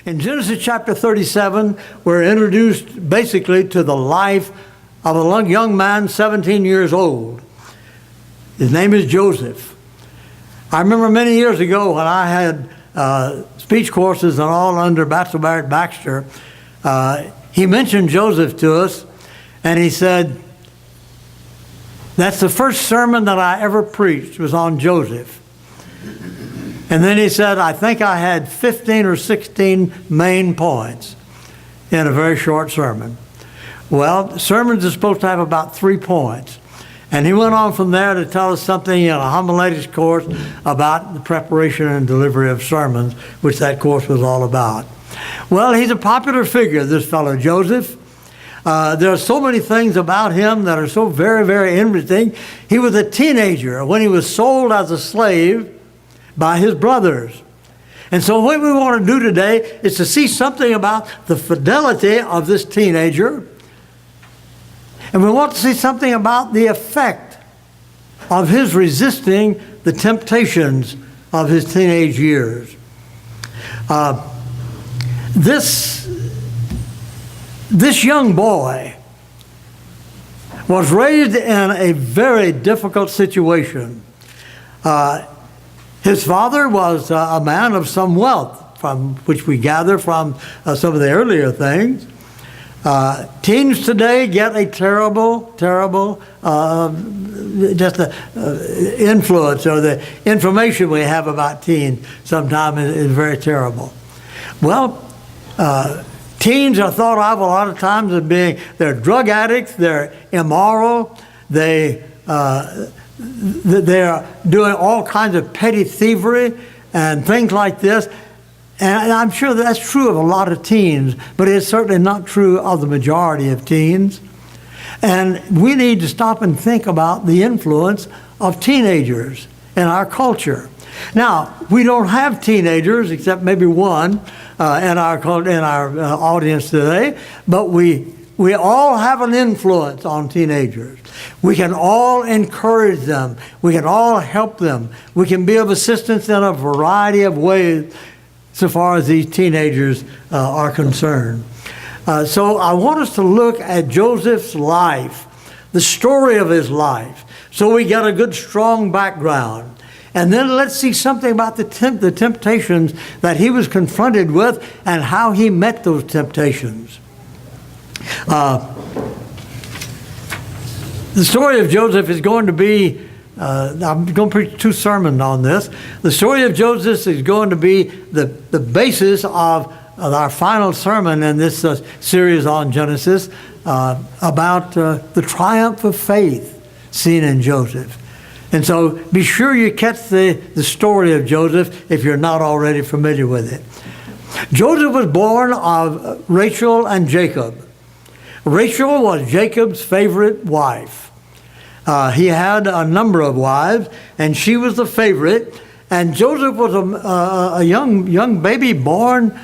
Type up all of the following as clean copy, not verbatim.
In Genesis chapter 37, we're introduced basically to the life of a young man, 17 years old. His name is Joseph. I remember many years ago when I had speech courses and all under Bachelor Barrett Baxter, he mentioned Joseph to us, and he said, that's the first sermon that I ever preached was on Joseph. And then he said, I think I had 15 or 16 main points in a very short sermon. Well, sermons are supposed to have about 3 points. And he went on from there to tell us something in a homiletics course about the preparation and delivery of sermons, which that course was all about. Well, he's a popular figure, this fellow Joseph. There are so many things about him that are so very, very interesting. He was a teenager when he was sold as a slave by his brothers. And so what we want to do today is to see something about the fidelity of this teenager. And we want to see something about the effect of his resisting the temptations of his teenage years. This young boy was raised in a very difficult situation. His father was a man of some wealth, from which we gather from some of the earlier things. Teens today get a terrible influence, or the information we have about teens sometimes is very terrible. Well, teens are thought of a lot of times as being, they're drug addicts, they're immoral, they're doing all kinds of petty thievery and things like this. And I'm sure that's true of a lot of teens, but it's certainly not true of the majority of teens. And we need to stop and think about the influence of teenagers in our culture. Now, we don't have teenagers, except maybe one in our audience today, but we all have an influence on teenagers. We can all encourage them. We can all help them. We can be of assistance in a variety of ways so far as these teenagers are concerned. So I want us to look at Joseph's life, the story of his life, so we get a good, strong background. And then let's see something about the temptations that he was confronted with and how he met those temptations. The story of Joseph is going to be, I'm going to preach 2 sermons on this. The story of Joseph is going to be the basis of our final sermon in this series on Genesis about the triumph of faith seen in Joseph. And so be sure you catch the story of Joseph if you're not already familiar with it. Joseph was born of Rachel and Jacob. Rachel was Jacob's favorite wife. He had a number of wives, and she was the favorite. And Joseph was a young baby born.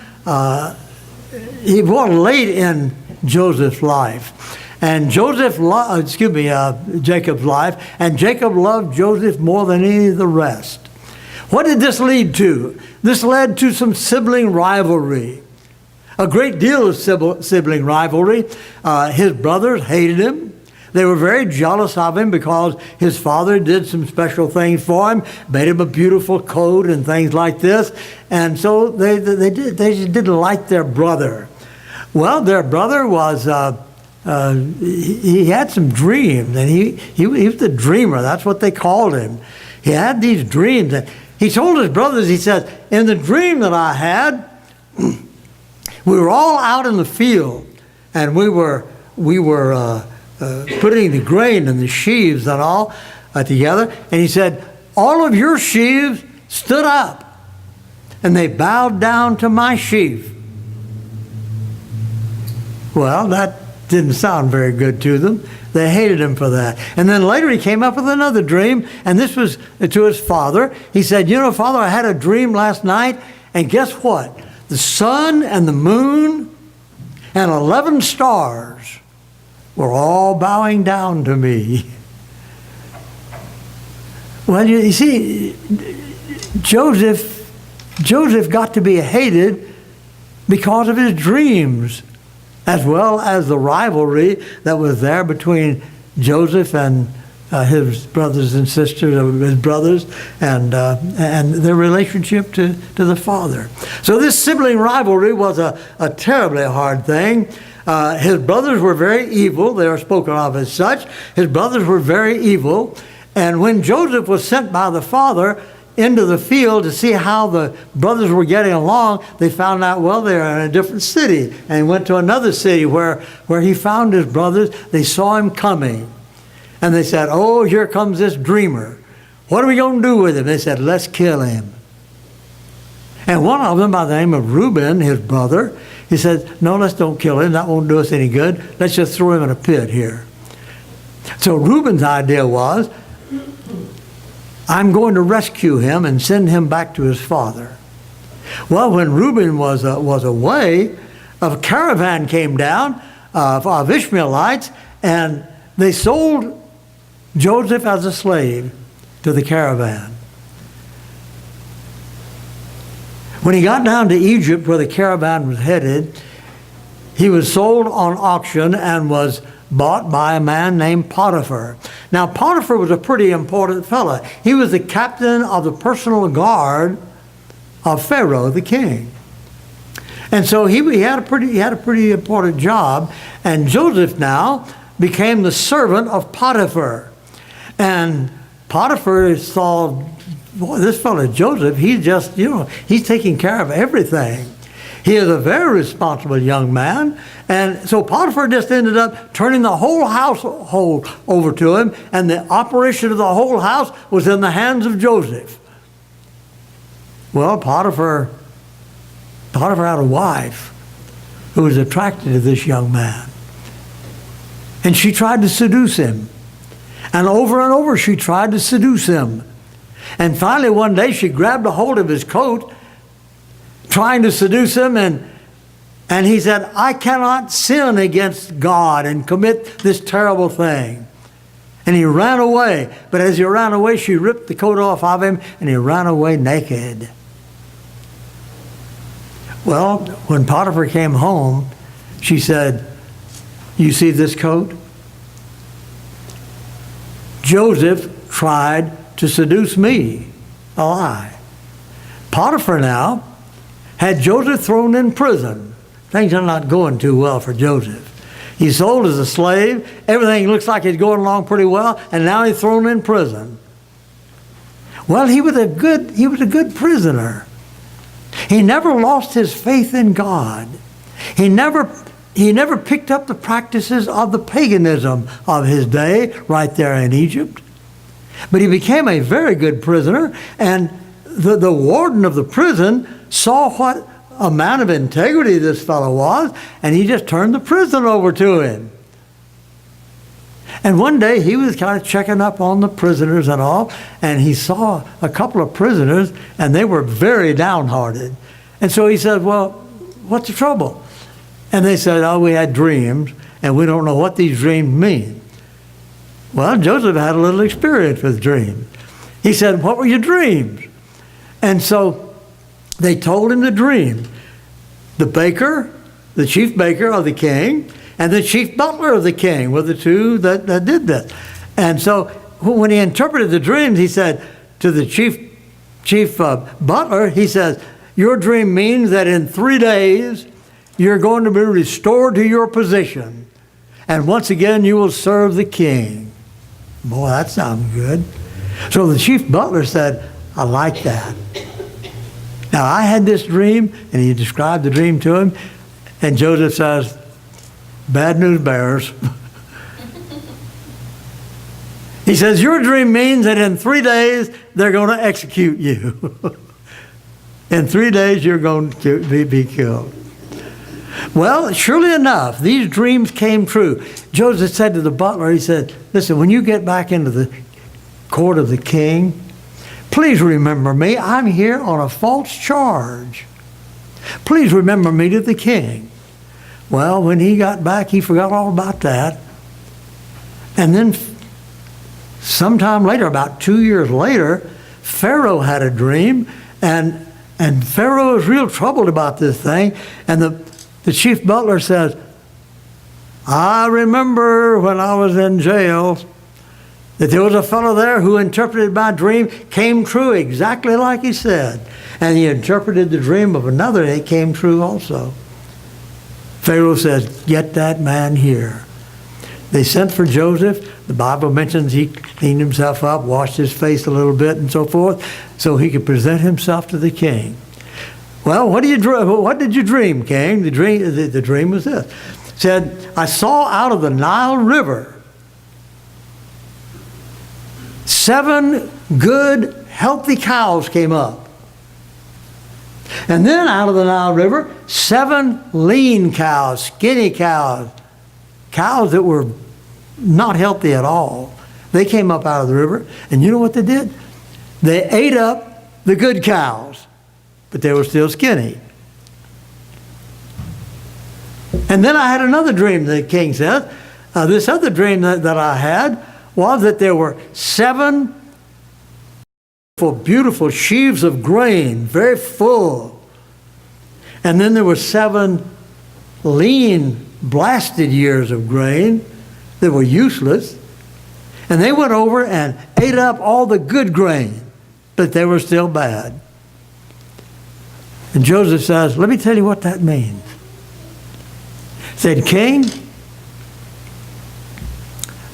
He was born late in Joseph's life. And Jacob's life, and Jacob loved Joseph more than any of the rest. What did this lead to? This led to some sibling rivalry. A great deal of sibling rivalry. His brothers hated him. They were very jealous of him because his father did some special things for him, made him a beautiful coat and things like this. And so they just didn't like their brother. Well, their brother was, he had some dreams, and he was the dreamer. That's what they called him. He had these dreams. And he told his brothers, he said, in the dream that I had, we were all out in the field, and we were putting the grain and the sheaves and all together. And he said, all of your sheaves stood up, and they bowed down to my sheaf. Well, that didn't sound very good to them. They hated him for that. And then later he came up with another dream, and this was to his father. He said, you know, Father, I had a dream last night, and guess what? The sun and the moon and 11 stars were all bowing down to me. Well, you see, Joseph got to be hated because of his dreams, as well as the rivalry that was there between Joseph and his brothers and sisters, his brothers, and their relationship to the father. So this sibling rivalry was a terribly hard thing. His brothers were very evil. They are spoken of as such. His brothers were very evil. And when Joseph was sent by the father into the field to see how the brothers were getting along, they found out, well, they're in a different city. And he went to another city where he found his brothers. They saw him coming. And they said, oh, here comes this dreamer. What are we going to do with him? They said, let's kill him. And one of them, by the name of Reuben, his brother, he said, no, let's don't kill him. That won't do us any good. Let's just throw him in a pit here. So Reuben's idea was, I'm going to rescue him and send him back to his father. Well, when Reuben was away, a caravan came down of Ishmaelites, and they sold Joseph as a slave to the caravan. When he got down to Egypt, where the caravan was headed, he was sold on auction and was bought by a man named Potiphar. Now, Potiphar was a pretty important fellow. He was the captain of the personal guard of Pharaoh, the king. And so he had a pretty important job. And Joseph now became the servant of Potiphar. And Potiphar saw, boy, this fellow Joseph, he's just, he's taking care of everything. He is a very responsible young man. And so Potiphar just ended up turning the whole household over to him, and the operation of the whole house was in the hands of Joseph. Well, Potiphar had a wife who was attracted to this young man. And she tried to seduce him. And over she tried to seduce him. And finally one day she grabbed a hold of his coat, trying to seduce him, and he said, I cannot sin against God and commit this terrible thing. And he ran away. But as he ran away, she ripped the coat off of him, and he ran away naked. Well, when Potiphar came home, she said, you see this coat? Joseph tried to seduce me. A lie. Potiphar now had Joseph thrown in prison. Things are not going too well for Joseph. He's sold as a slave. Everything looks like he's going along pretty well, and now he's thrown in prison. Well, he was a good prisoner. He never lost his faith in God. He never picked up the practices of the paganism of his day right there in Egypt. But he became a very good prisoner, and the warden of the prison saw what a man of integrity this fellow was, and he just turned the prison over to him. And one day he was kind of checking up on the prisoners and all, and he saw a couple of prisoners, and they were very downhearted. And so he said, well, what's the trouble? And they said, oh, we had dreams, and we don't know what these dreams mean. Well, Joseph had a little experience with dreams. He said, what were your dreams? And so they told him the dream. The baker, the chief baker of the king, and the chief butler of the king were the two that did this. And so when he interpreted the dreams, he said to the chief butler, he says, your dream means that in 3 days you're going to be restored to your position. And once again, you will serve the king. Boy, that sounds good. So the chief butler said, I like that. Now, I had this dream, and he described the dream to him, and Joseph says, bad news bears. He says, your dream means that in 3 days, they're going to execute you. In 3 days, you're going to be killed. Well, surely enough, these dreams came true. Joseph said to the butler, he said, listen, when you get back into the court of the king, please remember me. I'm here on a false charge. Please remember me to the king. Well, when he got back, he forgot all about that. And then sometime later, about 2 years later, Pharaoh had a dream, and And Pharaoh is real troubled about this thing. And the chief butler says, I remember when I was in jail that there was a fellow there who interpreted my dream, came true exactly like he said. And he interpreted the dream of another, and it came true also. Pharaoh says, get that man here. They sent for Joseph. The Bible mentions he cleaned himself up, washed his face a little bit and so forth, so he could present himself to the king. Well, what did you dream, king? The dream was this. It said, I saw out of the Nile River 7 good, healthy cows came up. And then out of the Nile River, 7 lean cows, skinny cows, cows that were not healthy at all. They came up out of the river, and you know what they did? They ate up the good cows, but they were still skinny. And then I had another dream, the king says. This other dream that I had was that there were 7 beautiful sheaves of grain, very full. And then there were 7 lean, blasted years of grain that were useless. And they went over and ate up all the good grain, but they were still bad. And Joseph says, let me tell you what that means. He said, King,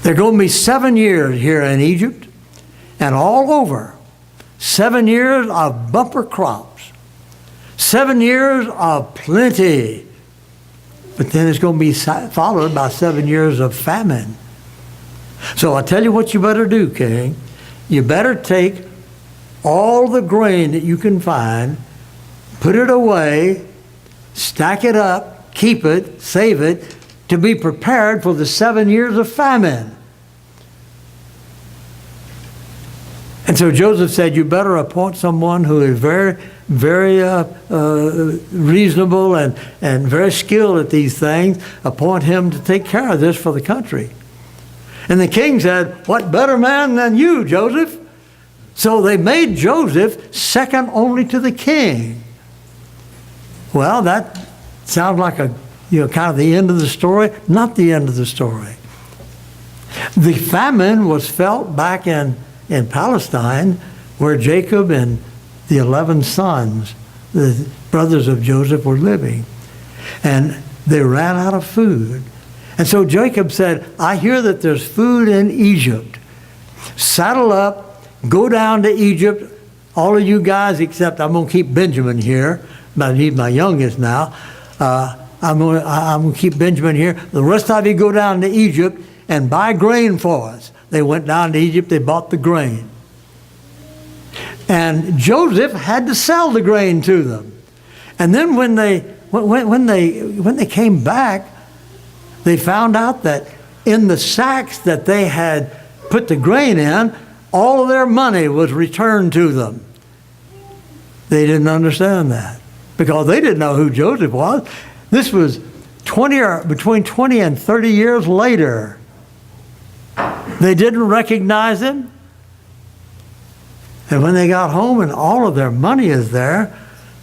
there are going to be 7 years here in Egypt, and all over, 7 years of bumper crops, 7 years of plenty, but then it's going to be followed by 7 years of famine. So I tell you what you better do, king. You better take all the grain that you can find, put it away, stack it up, keep it, save it, to be prepared for the 7 years of famine. And so Joseph said, you better appoint someone who is very, very reasonable and very skilled at these things. Appoint him to take care of this for the country. And the king said, what better man than you, Joseph? So they made Joseph second only to the king. Well, that sounds like kind of the end of the story. Not the end of the story. The famine was felt back in Palestine, where Jacob and the 11 sons, the brothers of Joseph, were living. And they ran out of food. And so Jacob said, I hear that there's food in Egypt. Saddle up, go down to Egypt. All of you guys, except I'm going to keep Benjamin here. He's my youngest now. I'm going to keep Benjamin here. The rest of you go down to Egypt and buy grain for us. They went down to Egypt. They bought the grain. And Joseph had to sell the grain to them. And then when they came back, they found out that in the sacks that they had put the grain in, all of their money was returned to them. They didn't understand that because they didn't know who Joseph was. This was between 20 and 30 years later. They didn't recognize him. And when they got home and all of their money is there,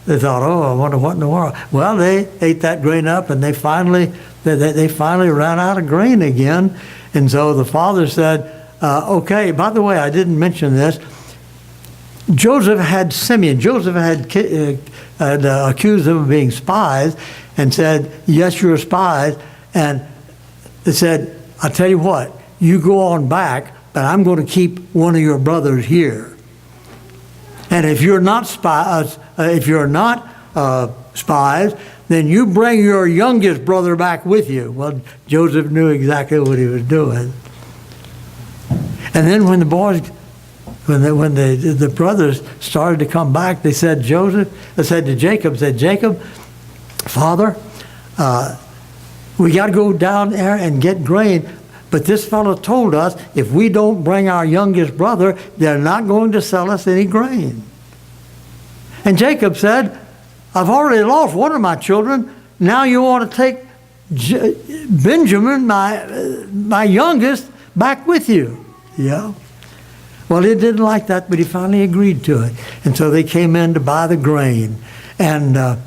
they thought, oh, I wonder what in the world. Well, they ate that grain up, and they finally ran out of grain again. And so the father said, okay, by the way, I didn't mention this. Joseph had Simeon. Joseph had accused them of being spies and said, yes, you're spies. And they said, I'll tell you what, you go on back, but I'm going to keep one of your brothers here. And if you're not spies, then you bring your youngest brother back with you. Well, Joseph knew exactly what he was doing. And then when the boys, when the brothers started to come back, they said to Jacob, Father, we got to go down there and get grain. But this fellow told us if we don't bring our youngest brother, they're not going to sell us any grain. And Jacob said, I've already lost one of my children. Now you want to take Benjamin, my youngest, back with you. Yeah. Well, he didn't like that, but he finally agreed to it. And so they came in to buy the grain. And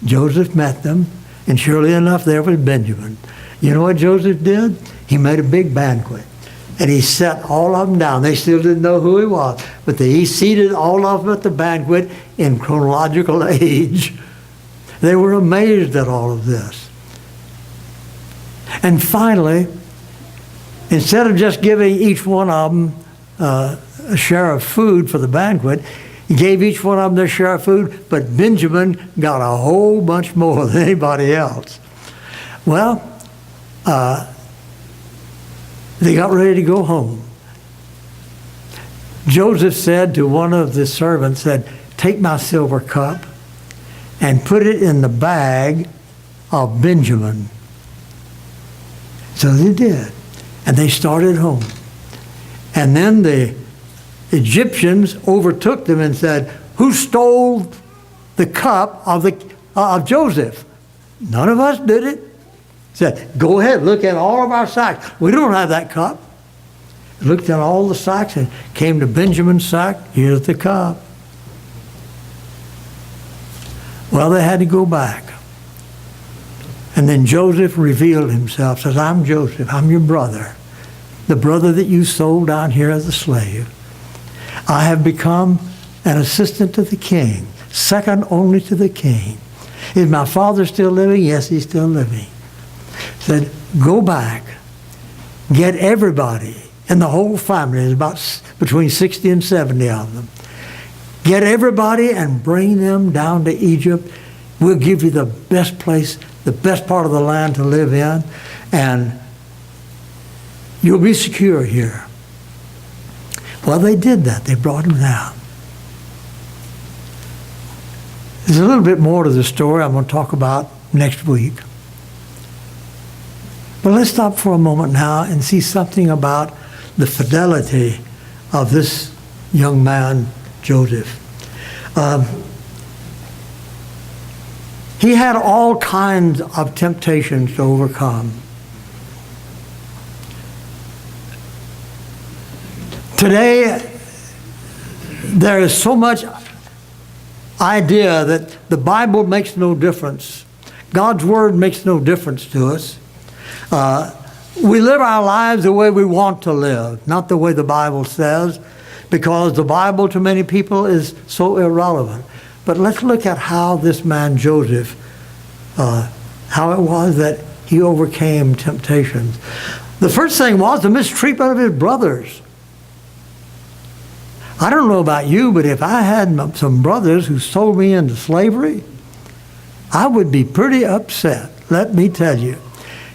Joseph met them, and surely enough, there was Benjamin. You know what Joseph did? He made a big banquet. And he set all of them down. They still didn't know who he was. But he seated all of them at the banquet in chronological age. They were amazed at all of this. And finally, instead of just giving each one of them a share of food for the banquet, he gave each one of them their share of food, but Benjamin got a whole bunch more than anybody else. Well, they got ready to go home. Joseph said to one of the servants, "Take my silver cup and put it in the bag of Benjamin." So they did. And they started home. And then the Egyptians overtook them and said, "Who stole the cup of Joseph?" "None of us did it." Said, "Go ahead, look at all of our sacks. We don't have that cup." Looked at all the sacks and came to Benjamin's sack. Here's the cup. Well, they had to go back. And then Joseph revealed himself, says, "I'm Joseph, I'm your brother, the brother that you sold down here as a slave. I have become an assistant to the king, second only to the king. Is my father still living?" "Yes, he's still living." Said, "Go back, get everybody," and the whole family, there's about between 60 and 70 of them. "Get everybody and bring them down to Egypt. We'll give you the best place, the best part of the land to live in, and you'll be secure here." Well, they did that. They brought him down. There's a little bit more to the story I'm going to talk about next week. But let's stop for a moment now and see something about the fidelity of this young man, Joseph. He had all kinds of temptations to overcome. Today, there is so much idea that the Bible makes no difference. God's Word makes no difference to us. We live our lives the way we want to live, not the way the Bible says, because the Bible to many people is so irrelevant. But let's look at how this man Joseph, how it was that he overcame temptations. The first thing was the mistreatment of his brothers. I don't know about you, but if I had some brothers who sold me into slavery, I would be pretty upset, let me tell you.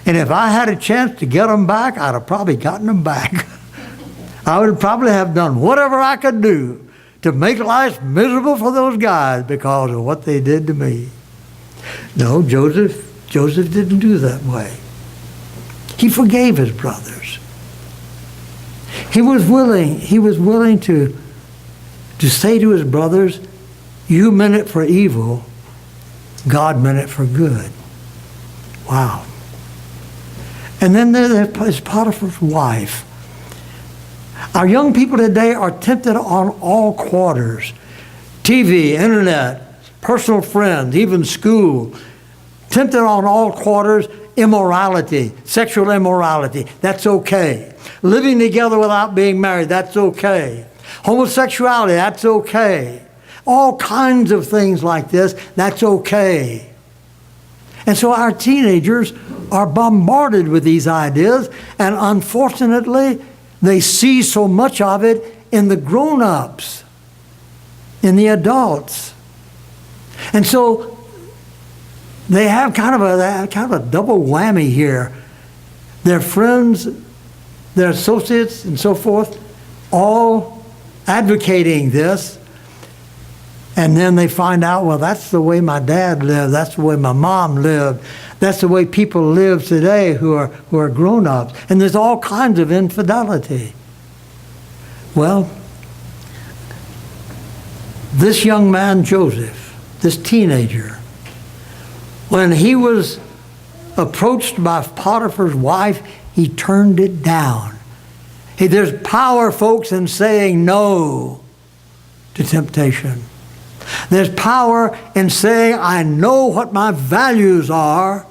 And if I had a chance to get them back, I'd have probably gotten them back. I would probably have done whatever I could do to make life miserable for those guys because of what they did to me. No, Joseph didn't do that way. He forgave his brothers. He was willing to say to his brothers, "You meant it for evil, God meant it for good." Wow. And then there's Potiphar's wife. Our young people today are tempted on all quarters. TV, internet, personal friends, even school. Tempted on all quarters. Immorality, sexual immorality, that's okay. Living together without being married, that's okay. Homosexuality, that's okay. All kinds of things like this, that's okay. And so our teenagers are bombarded with these ideas, and unfortunately, they see so much of it in the grown-ups, in the adults. And so they have kind of a double whammy here. Their friends, their associates, and so forth, all advocating this. And then they find out, well, that's the way my dad lived. That's the way my mom lived. That's the way people live today who are grown-ups. And there's all kinds of infidelity. Well, this young man, Joseph, this teenager, when he was approached by Potiphar's wife, he turned it down. There's power, folks, in saying no to temptation. There's power in saying, I know what my values are.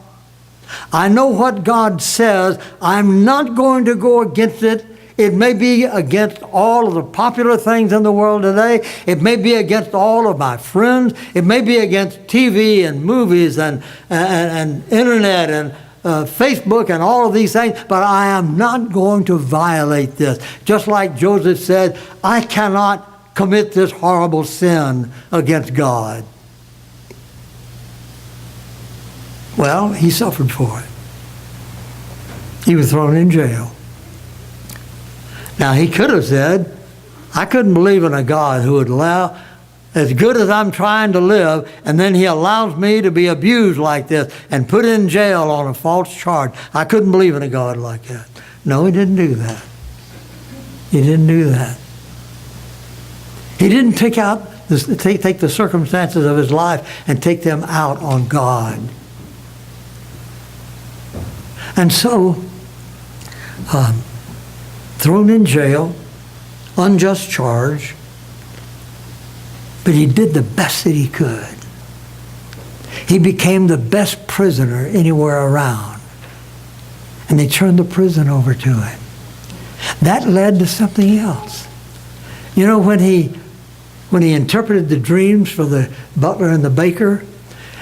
I know what God says. I'm not going to go against it. It may be against all of the popular things in the world today. It may be against all of my friends. It may be against TV and movies and internet and Facebook and all of these things, but I am not going to violate this. Just like Joseph said, I cannot commit this horrible sin against God. Well, he suffered for it. He was thrown in jail. Now, he could have said, I couldn't believe in a God who would allow, as good as I'm trying to live, and then he allows me to be abused like this and put in jail on a false charge. I couldn't believe in a God like that. No, he didn't do that. He didn't do that. He didn't take the circumstances of his life and take them out on God. And so, thrown in jail, unjust charge, but he did the best that he could. He became the best prisoner anywhere around. And they turned the prison over to him. That led to something else. You know, when he interpreted the dreams for the butler and the baker,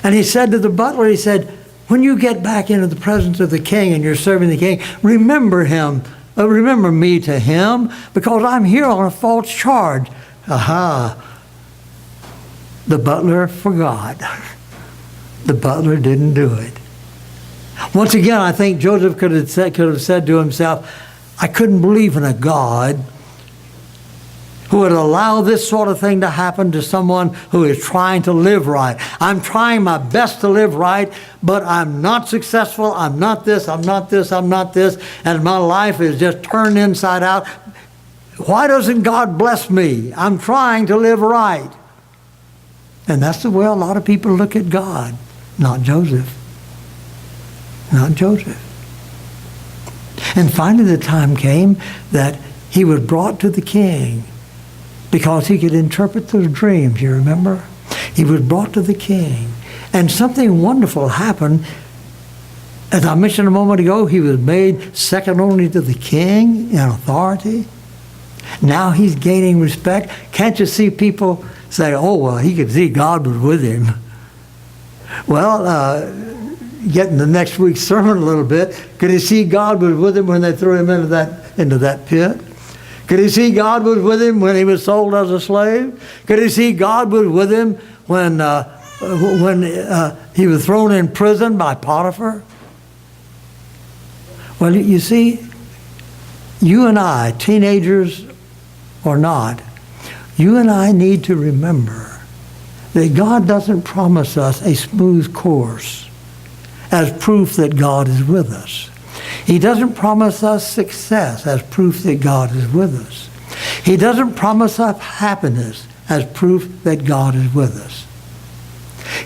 and he said to the butler, he said, when you get back into the presence of the king and you're serving the king, remember him, remember me to him, because I'm here on a false charge. Aha. The butler forgot. The butler didn't do it. Once again, I think Joseph could have said to himself, I couldn't believe in a God who would allow this sort of thing to happen to someone who is trying to live right. I'm trying my best to live right, but I'm not successful. I'm not this, I'm not this, I'm not this, and my life is just turned inside out. Why doesn't God bless me? I'm trying to live right. And that's the way a lot of people look at God. Not Joseph. Not Joseph. And finally the time came that he was brought to the king because he could interpret those dreams, you remember? He was brought to the king. And something wonderful happened. As I mentioned a moment ago, he was made second only to the king in authority. Now he's gaining respect. Can't you see people say, oh, well, he could see God was with him. Well, getting the next week's sermon a little bit, could he see God was with him when they threw him into that pit? Could he see God was with him when he was sold as a slave? Could he see God was with him when he was thrown in prison by Potiphar? Well, you see, you and I, teenagers or not, you and I need to remember that God doesn't promise us a smooth course as proof that God is with us. He doesn't promise us success as proof that God is with us. He doesn't promise us happiness as proof that God is with us.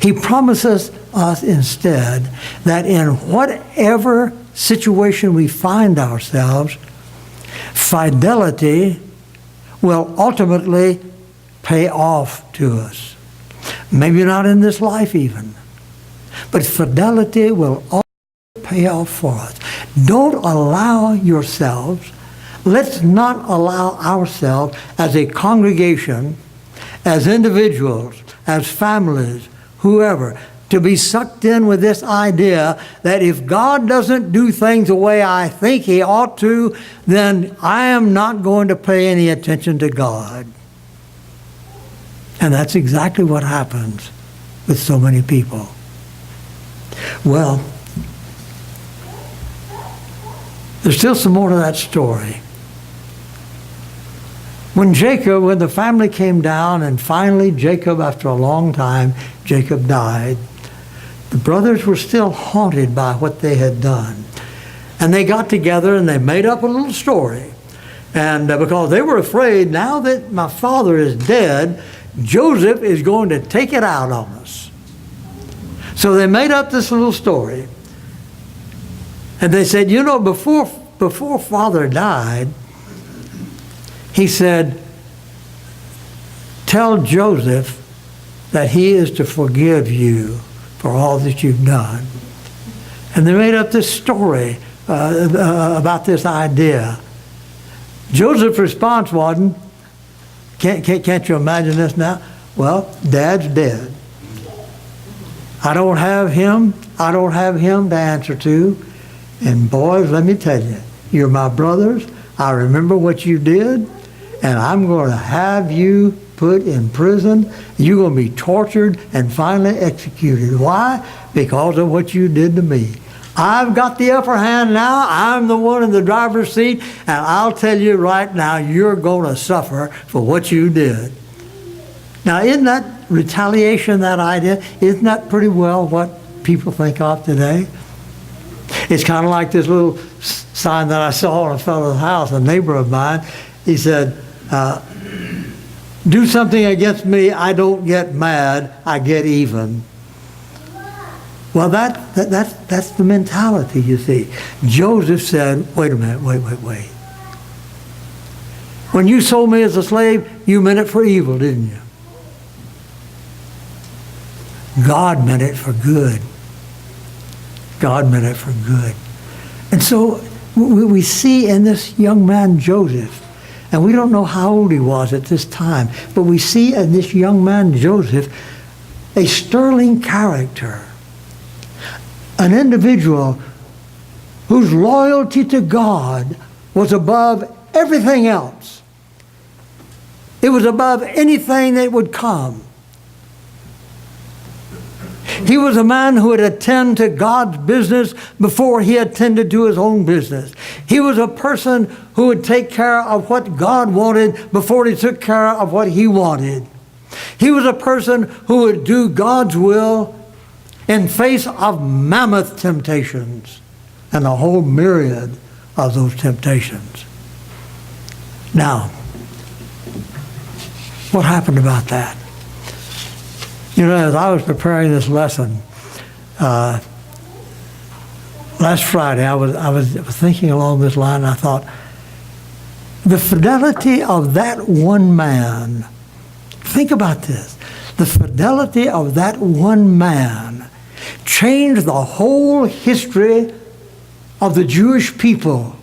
He promises us instead that in whatever situation we find ourselves, fidelity will ultimately pay off to us. Maybe not in this life even, but fidelity will ultimately pay off for us. Don't allow yourselves, let's not allow ourselves as a congregation, as individuals, as families, whoever, to be sucked in with this idea that if God doesn't do things the way I think he ought to, then I am not going to pay any attention to God. And that's exactly what happens with so many people. Well, there's still some more to that story. When the family came down, and finally Jacob, after a long time, Jacob died, the brothers were still haunted by what they had done. And they got together and they made up a little story. And because they were afraid, now that my father is dead, Joseph is going to take it out on us. So they made up this little story. And they said, you know, before father died, he said, tell Joseph that he is to forgive you for all that you've done. And they made up this story about this idea. Joseph's response wasn't, can't you imagine this now? Well, Dad's dead. I don't have him to answer to. And boys, let me tell you, you're my brothers. I remember what you did, and I'm going to have you put in prison. You're going to be tortured and finally executed. Why? Because of what you did to me. I've got the upper hand now. I'm the one in the driver's seat, and I'll tell you right now, you're going to suffer for what you did. Now, isn't that retaliation, that idea? Isn't that pretty well what people think of today? It's kind of like this little sign that I saw on a fellow's house, a neighbor of mine. He said, do something against me, I don't get mad, I get even. Well, that's the mentality, you see. Joseph said, wait a minute, wait. When you sold me as a slave, you meant it for evil, didn't you? God meant it for good. God meant it for good. And so we see in this young man, Joseph, and we don't know how old he was at this time, but we see in this young man, Joseph, a sterling character. An individual whose loyalty to God was above everything else. It was above anything that would come. He was a man who would attend to God's business before he attended to his own business. He was a person who would take care of what God wanted before he took care of what he wanted. He was a person who would do God's will in face of mammoth temptations and a whole myriad of those temptations. Now, what happened about that? You know, as I was preparing this lesson, last Friday, I was thinking along this line, and I thought, the fidelity of that one man, think about this, the fidelity of that one man changed the whole history of the Jewish people.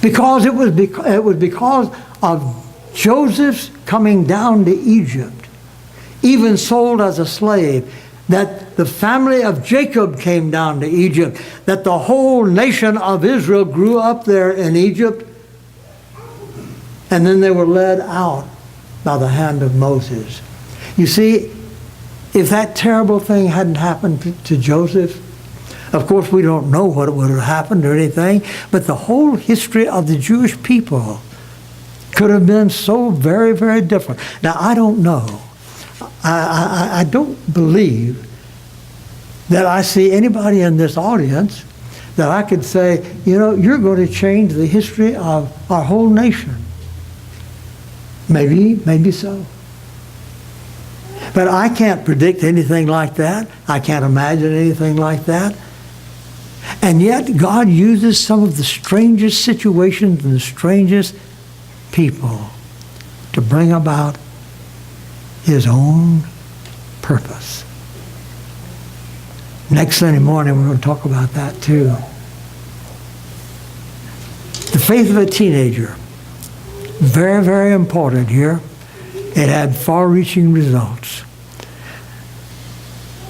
Because it was because of Joseph's coming down to Egypt, even sold as a slave, that the family of Jacob came down to Egypt, that the whole nation of Israel grew up there in Egypt, and then they were led out by the hand of Moses. You see, if that terrible thing hadn't happened to Joseph, of course we don't know what would have happened or anything, but the whole history of the Jewish people could have been so very, very different. Now, I don't know. I don't believe that I see anybody in this audience that I could say, you know, you're going to change the history of our whole nation. Maybe so. But I can't predict anything like that. I can't imagine anything like that. And yet, God uses some of the strangest situations and the strangest people to bring about His own purpose. Next Sunday morning, we're going to talk about that too. The faith of a teenager, very, very important here. It had far-reaching results.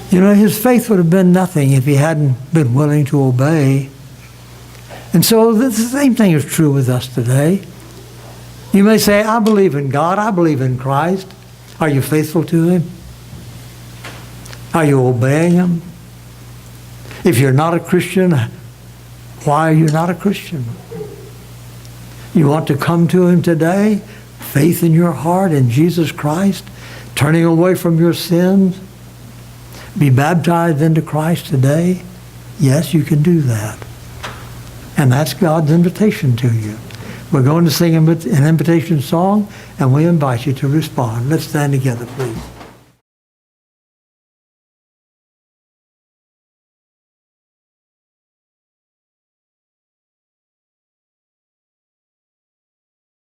You know, his faith would have been nothing if he hadn't been willing to obey. And so the same thing is true with us today. You may say, I believe in God, I believe in Christ. Are you faithful to Him? Are you obeying Him? If you're not a Christian, why are you not a Christian? You want to come to Him today? Faith in your heart in Jesus Christ, turning away from your sins, be baptized into Christ today? Yes, you can do that. And that's God's invitation to you. We're going to sing an invitation song, and we invite you to respond. Let's stand together, please.